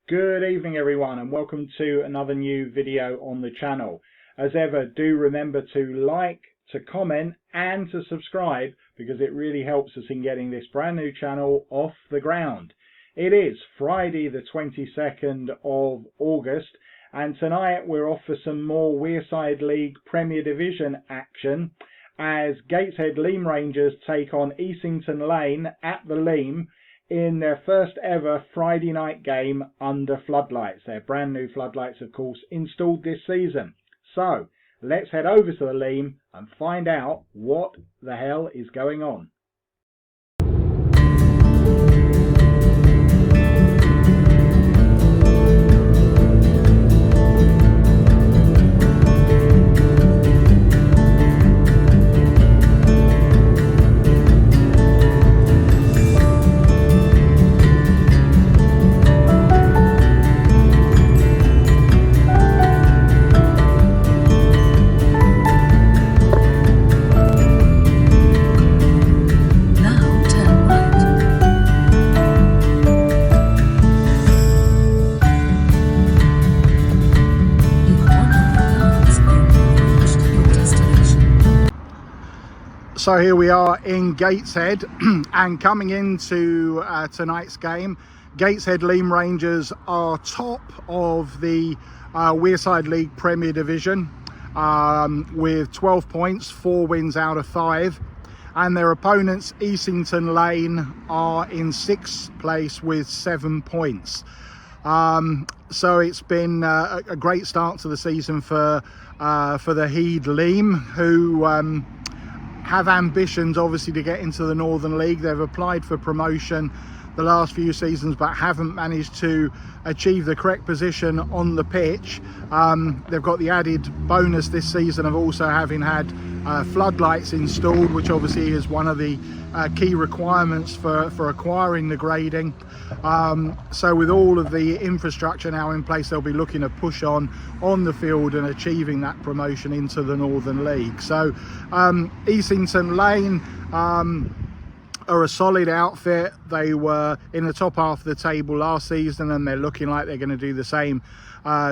Good evening everyone, and welcome to another new video on the channel. As ever, do remember to like, to comment and to subscribe, because it really helps us in getting this brand new channel off the ground. It is Friday the 22nd of August, and tonight we're off for some more Wearside League Premier Division action as Gateshead Leam Rangers take on Easington Lane at the Leam in their first ever Friday night game under floodlights. Their brand new floodlights, of course, installed this season. So let's head over to the Leam and find out what the hell is going on. So here we are in Gateshead and coming into tonight's game, Gateshead Leam Rangers are top of the Wearside League Premier Division with 12 points, 4 wins out of 5, and their opponents Easington Lane are in 6th place with 7 points. So it's been a great start to the season for the Heed Leam, who have ambitions obviously to get into the Northern League. They've applied for promotion the last few seasons but haven't managed to achieve the correct position on the pitch. They've got the added bonus this season of also having had floodlights installed, which obviously is one of the key requirements for acquiring the grading. So with all of the infrastructure now in place, they'll be looking to push on the field and achieving that promotion into the Northern League. So Easington Lane are a solid outfit. They were in the top half of the table last season and they're looking like they're going to do the same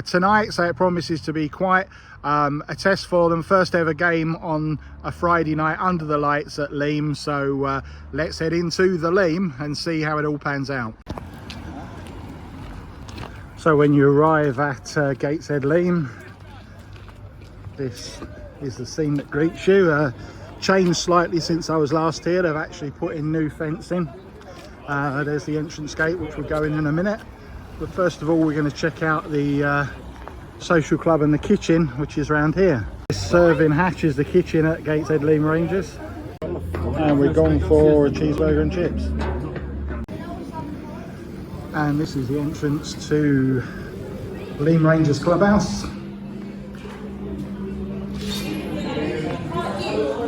tonight, so it promises to be quite a test for them. First ever game on a Friday night under the lights at Leam, so let's head into the Leam and see how it all pans out. So when you arrive at Gateshead Leam, this is the scene that greets you. Changed slightly since I was last here. They've actually put in new fencing. There's the entrance gate, which we'll go in a minute, but first of all we're going to check out the social club and the kitchen, which is around here. This serving hatch is the kitchen at Gateshead Leam Rangers, and we're going for a cheeseburger and chips. And this is the entrance to Leam Rangers Clubhouse.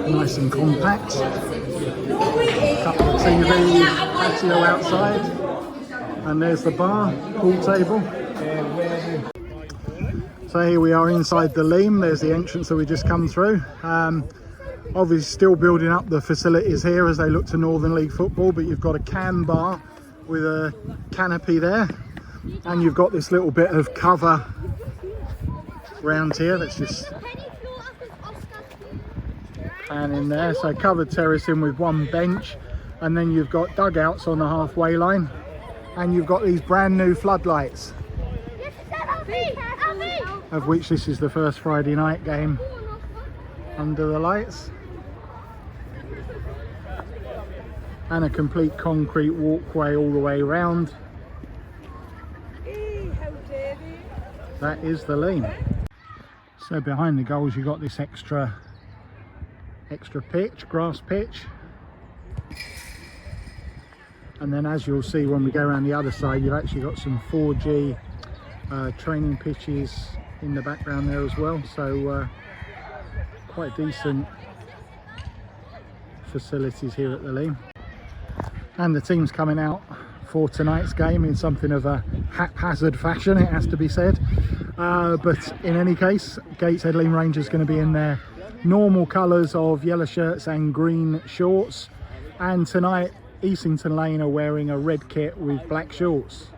Nice and compact. A couple of TVs, patio outside, and there's the bar, pool table. So here we are inside the Leam. There's the entrance that we just come through. Obviously still building up the facilities here as they look to Northern League football, but you've got a can bar with a canopy there, and you've got this little bit of cover around here that's just pan in there. So covered terracing with one bench, and then you've got dugouts on the halfway line, and you've got these brand new floodlights, of which this is the first Friday night game under the lights, and a complete concrete walkway all the way around. That is the Leam. So behind the goals you've got this extra pitch, grass pitch, and then as you'll see when we go around the other side, you've actually got some 4G training pitches in the background there as well, so quite decent facilities here at the Leam. And the team's coming out for tonight's game in something of a haphazard fashion, it has to be said, but in any case, Gateshead Leam Rangers going to be in their normal colours of yellow shirts and green shorts, and tonight Easington Lane are wearing a red kit with black shorts.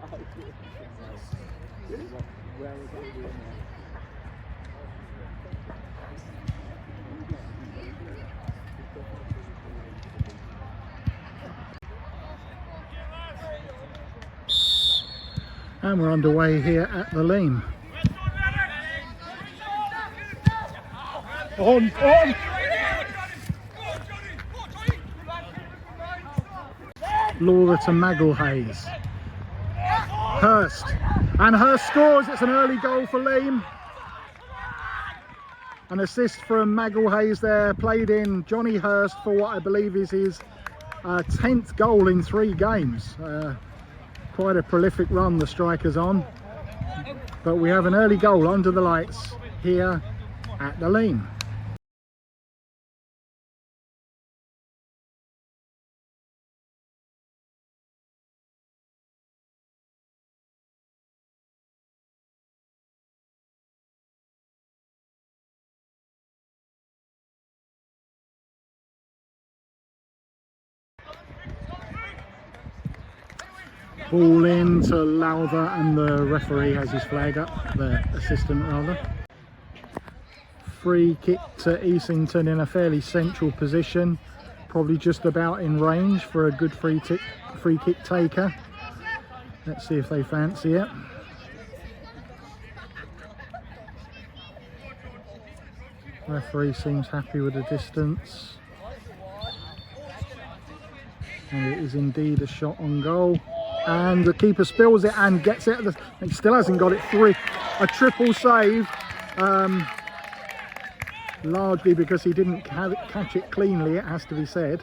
And we're underway here at the Leam. On! Laura to Magglehayes. Hurst. And Hurst scores. It's an early goal for Leam. An assist from Magglehayes there, played in Johnny Hurst for what I believe is his 10th goal in 3 games. Quite a prolific run the striker's on. But we have an early goal under the lights here at the Leam. Ball in to Lowther, and the referee has his flag up, the assistant rather. Free kick to Easington in a fairly central position, probably just about in range for a good free kick taker. Let's see if they fancy it. Referee seems happy with the distance. And it is indeed a shot on goal. And the keeper spills it and gets it. He still hasn't got it through. A triple save, largely because he didn't catch it cleanly, it has to be said.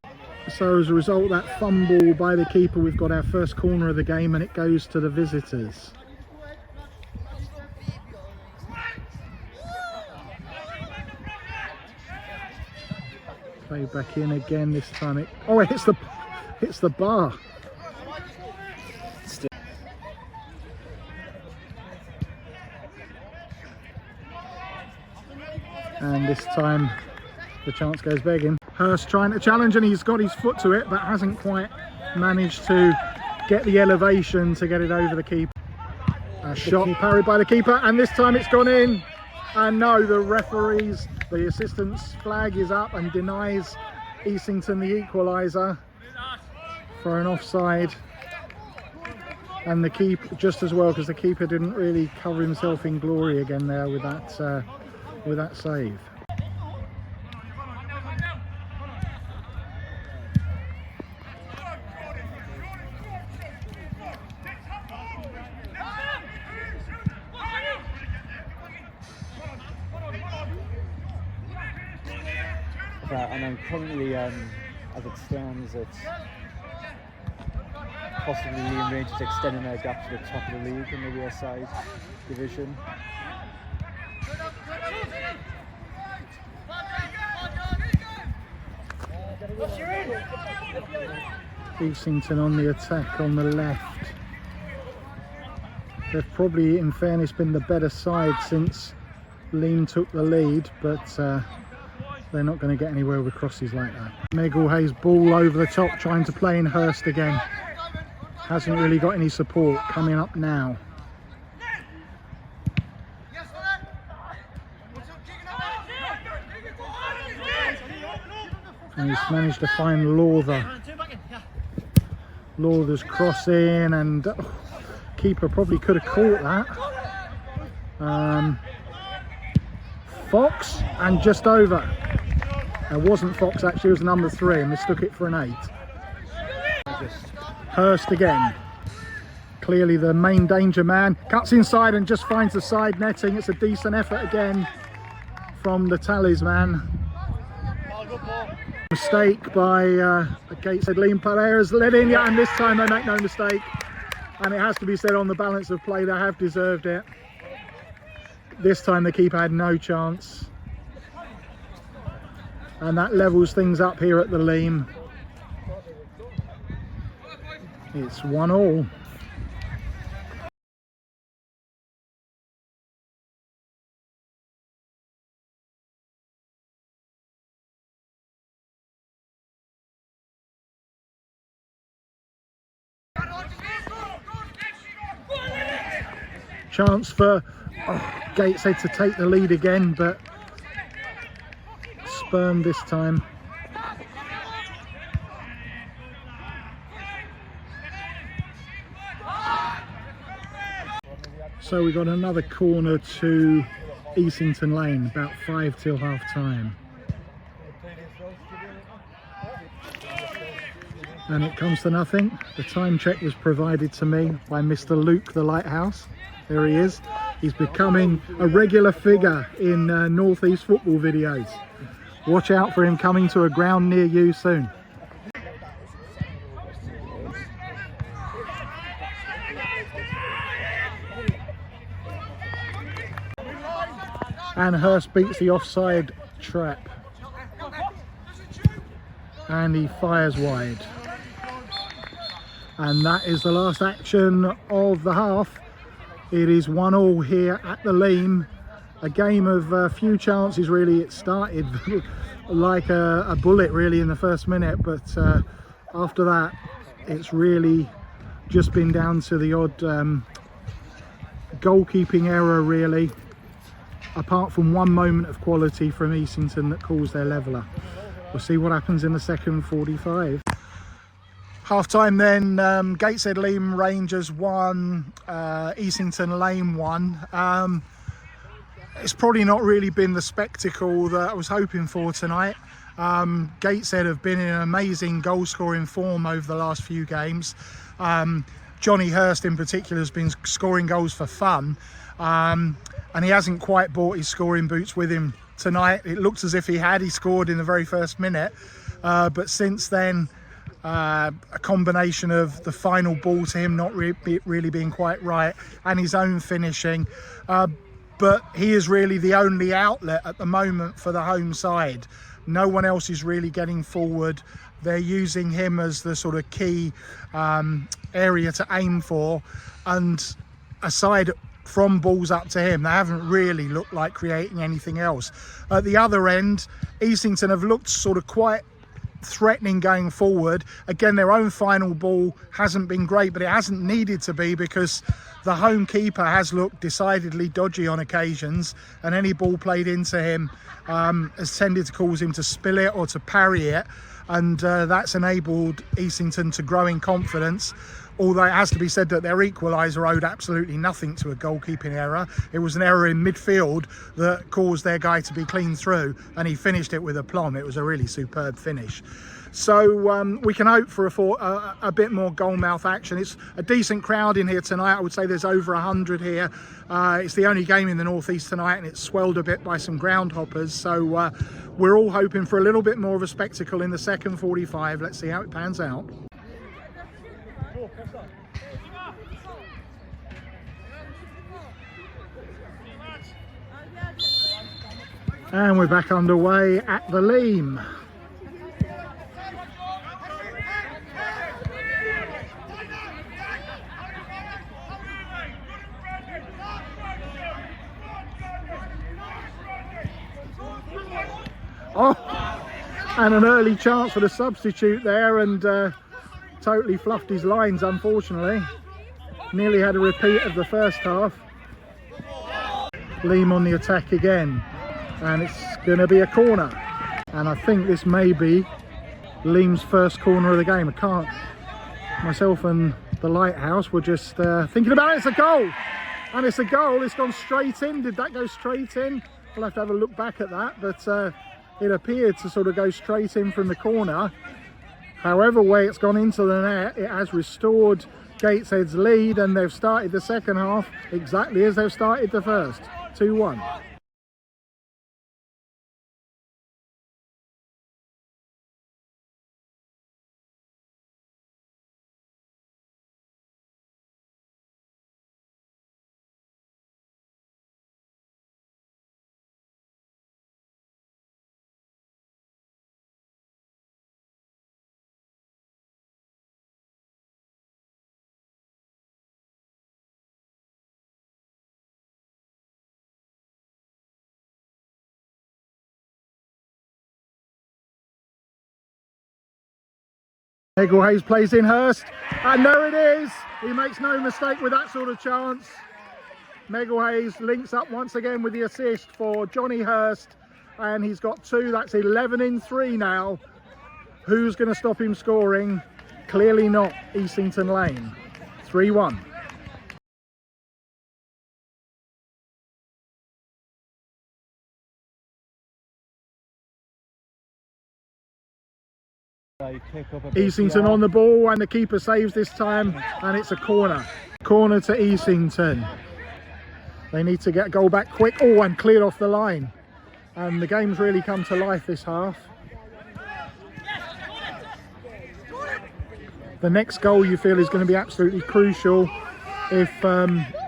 So as a result of that fumble by the keeper, we've got our first corner of the game, and it goes to the visitors. Play back in again this time. It hits the bar. And this time the chance goes begging. Hurst trying to challenge, and he's got his foot to it but hasn't quite managed to get the elevation to get it over the keeper. A shot parried by the keeper, and this time it's gone in. And no, the assistant's flag is up and denies Easington the equaliser for an offside. And the keeper just as well, because the keeper didn't really cover himself in glory again there with that save. And then currently, as it stands, it's possibly Leam Rangers extending their gap to the top of the league in the Wearside Division. Easington on the attack on the left. They've probably, in fairness, been the better side since Leam took the lead, but they're not going to get anywhere with crosses like that. Magglehayes ball over the top, trying to play in Hurst again. Hasn't really got any support. Coming up now. And he's managed to find Lowther. Lowther's cross in, and keeper probably could have caught that. Fox, and just over. It wasn't Fox actually, it was number 3, and mistook it for an 8. Hurst again. Clearly the main danger man. Cuts inside and just finds the side netting. It's a decent effort again from the talisman. Mistake by Gateshead Leam players, let in, yeah, and this time they make no mistake. And it has to be said, on the balance of play, they have deserved it. This time the keeper had no chance. And that levels things up here at the Leam. It's 1-1. Chance for Gateshead to take the lead again, but spurned this time. So we got another corner to Easington Lane, about 5 till half time. And it comes to nothing. The time check was provided to me by Mr. Luke the Lighthouse. There he is. He's becoming a regular figure in North East football videos. Watch out for him coming to a ground near you soon. And Hurst beats the offside trap. And he fires wide. And that is the last action of the half. It is 1-1 here at the Leam. A game of few chances really. It started like a bullet really in the first minute, but after that it's really just been down to the odd goalkeeping error really, apart from one moment of quality from Easington that caused their leveller. We'll see what happens in the second 45. Half time then, Gateshead Leam Rangers 1, Easington Lane 1. It's probably not really been the spectacle that I was hoping for tonight. Gateshead have been in an amazing goal scoring form over the last few games. Johnny Hurst in particular has been scoring goals for fun, and he hasn't quite brought his scoring boots with him tonight. It looked as if he had. He scored in the very first minute, but since then a combination of the final ball to him not really being quite right and his own finishing, but he is really the only outlet at the moment for the home side. No one else is really getting forward. They're using him as the sort of key area to aim for, and aside from balls up to him, they haven't really looked like creating anything else. At the other end, Easington have looked sort of quite threatening going forward. Again, their own final ball hasn't been great, but it hasn't needed to be because the home keeper has looked decidedly dodgy on occasions, and any ball played into him has tended to cause him to spill it or to parry it, and that's enabled Easington to grow in confidence. Although it has to be said that their equaliser owed absolutely nothing to a goalkeeping error. It was an error in midfield that caused their guy to be clean through, and he finished it with aplomb. It was a really superb finish. So we can hope for a bit more goalmouth action. It's a decent crowd in here tonight. I would say there's over 100 here. It's the only game in the North East tonight, and it's swelled a bit by some ground hoppers. So we're all hoping for a little bit more of a spectacle in the second 45. Let's see how it pans out. And we're back underway at the Leam. Oh, and an early chance for the substitute there, and totally fluffed his lines, unfortunately. Nearly had a repeat of the first half. Leam on the attack again, and it's going to be a corner. And I think this may be Leam's first corner of the game. I can't. Myself and the Lighthouse were just thinking about it. It's a goal, and it's a goal. It's gone straight in. Did that go straight in? We'll have to have a look back at that, but it appeared to sort of go straight in from the corner. However way it's gone into the net, it has restored Gateshead's lead, and they've started the second half exactly as they've started the first, 2-1. Hayes plays in Hurst, and there it is. He makes no mistake with that sort of chance. Meggle Hayes links up once again with the assist for Johnny Hurst, and he's got 2. That's 11 in 3 now. Who's going to stop him scoring? Clearly not Easington Lane. 3-1. Easington on the ball, and the keeper saves this time, and it's a corner. Corner to Easington. They need to get a goal back quick. Oh, and cleared off the line. And the game's really come to life this half. The next goal you feel is going to be absolutely crucial. If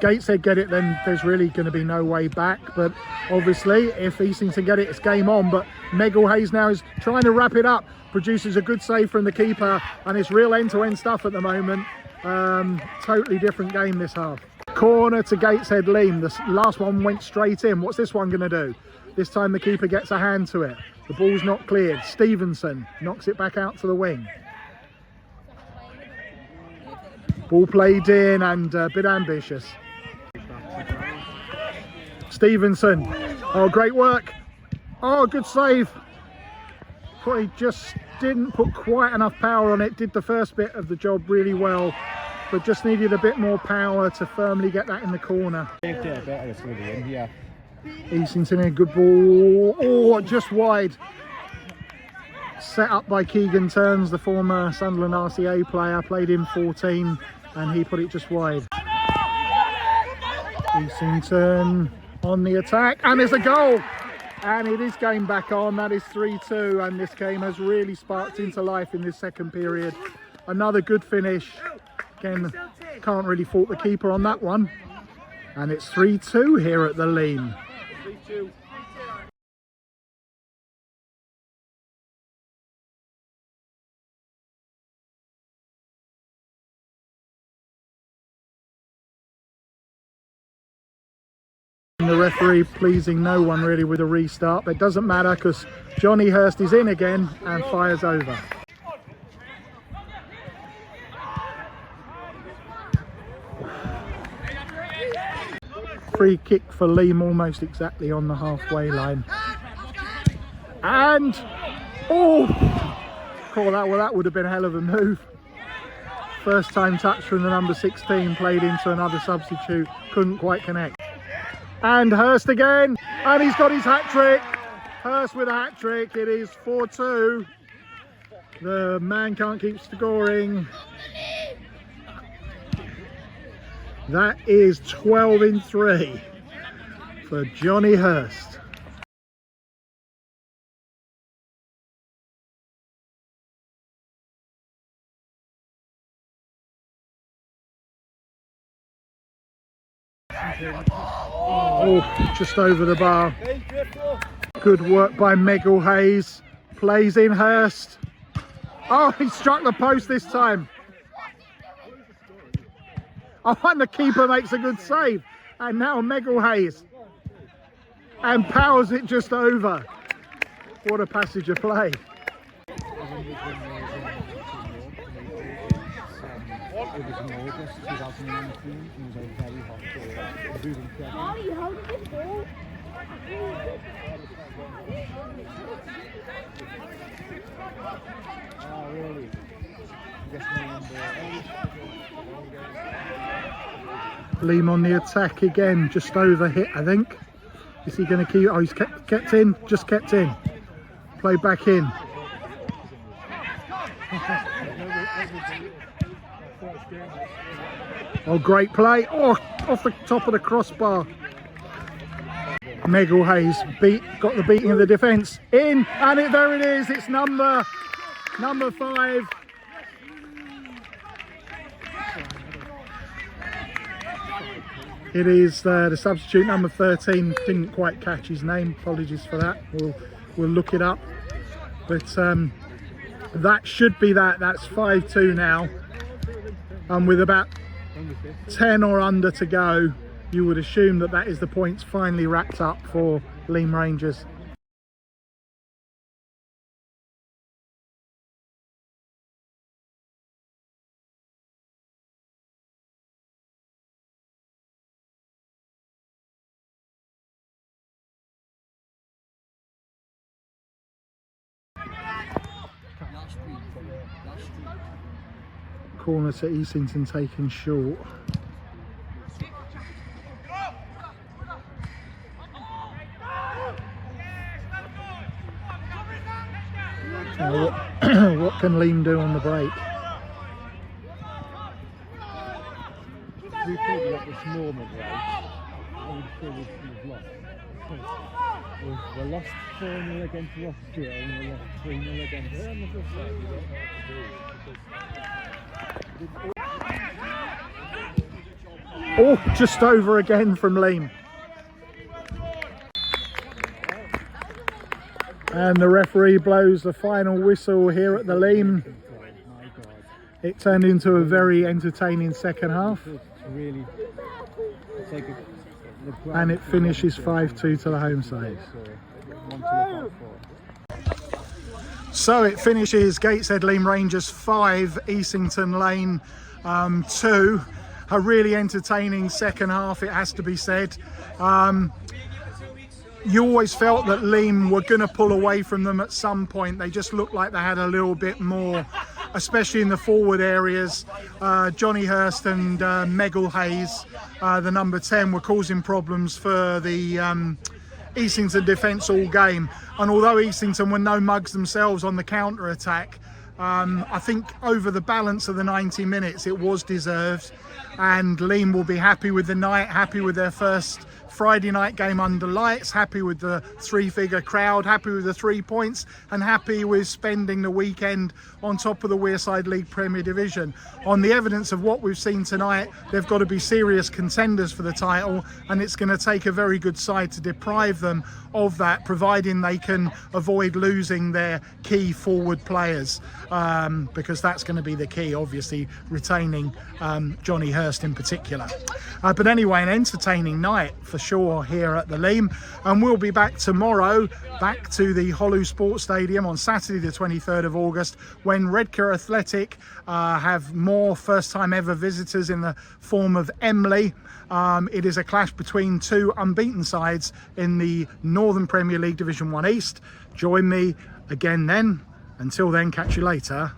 Gateshead get it, then there's really going to be no way back. But obviously, if Easington get it, it's game on. But Meggle Hayes now is trying to wrap it up. Produces a good save from the keeper, and it's real end-to-end stuff at the moment. Totally different game this half. Corner to Gateshead Leam. The last one went straight in. What's this one going to do? This time the keeper gets a hand to it. The ball's not cleared. Stevenson knocks it back out to the wing. Ball played in and a bit ambitious. Stevenson. Oh, great work. Oh, good save. He just didn't put quite enough power on it. Did the first bit of the job really well, but just needed a bit more power to firmly get that in the corner. Easington, a good ball. Oh, just wide. Set up by Keegan Turns, the former Sunderland RCA player. Played in 14, and he put it just wide. Easington on the attack, and there's a goal. And it is game back on. That is 3-2, and this game has really sparked into life in this second period. Another good finish. Again, can't really fault the keeper on that one. And it's 3-2 here at the Leam. 3-2. The referee pleasing no one really with a restart, but it doesn't matter because Johnny Hurst is in again and fires over. Free kick for Leam, almost exactly on the halfway line. And oh, that would have been a hell of a move. First time touch from the number 16, played into another substitute, couldn't quite connect. And Hurst again, and he's got his hat-trick. Hurst with a hat-trick. It is 4-2. The man can't keep scoring. That is 12 in 3 for Johnny Hurst. Oh, just over the bar. Good work by Meggle Hayes. Plays in Hurst. Oh, he struck the post this time. Oh, and the keeper makes a good save. And now Meggle Hayes. And powers it just over. What a passage of play. It was in August 2019, and it was a very hot day. Molly, how did this go? Oh, really? Leam on the attack again, just over hit, I think. Is he going to keep? Oh, he's kept in, just kept in. Play back in. Oh, great play. Oh, off the top of the crossbar. Meggle Hayes got the beating of the defence. In, and there it is. It's number 5. It is the substitute, number 13. Didn't quite catch his name. Apologies for that. We'll look it up. But that should be that. That's 5-2 now. And with about 10 or under to go, you would assume that is the points finally wrapped up for Leam Rangers. Corner to Easington taken short. What can Leam do on the break? We probably at this moment, right? I would feel we've lost. We lost 4-0 against Rockdale and we lost 3-0 against Oh, just over again from Leam. And the referee blows the final whistle here at the Leam. It turned into a very entertaining second half. And it finishes 5-2 to the home side. So it finishes Gateshead Leam Rangers 5, Easington Lane 2. A really entertaining second half, it has to be said. You always felt that Leam were going to pull away from them at some point. They just looked like they had a little bit more, especially in the forward areas. Johnny Hurst and Meggle Hayes, the number 10, were causing problems for the Easington defence all game. And although Easington were no mugs themselves on the counter-attack, I think over the balance of the 90 minutes it was deserved. And Leam will be happy with the night, happy with their first Friday night game under lights, happy with the 3-figure crowd, happy with the 3 points, and happy with spending the weekend on top of the Wearside League Premier Division. On the evidence of what we've seen tonight, they've got to be serious contenders for the title, and it's going to take a very good side to deprive them of that, providing they can avoid losing their key forward players, because that's going to be the key, obviously retaining Johnny Hurst in particular. But anyway, an entertaining night for sure here at the Leam, and we'll be back tomorrow, back to the Hollow Sports Stadium on Saturday the 23rd of August, when Redcar Athletic have more first time ever visitors in the form of Emley. It is a clash between two unbeaten sides in the Northern Premier League Division 1 East. Join me again then. Until then, catch you later.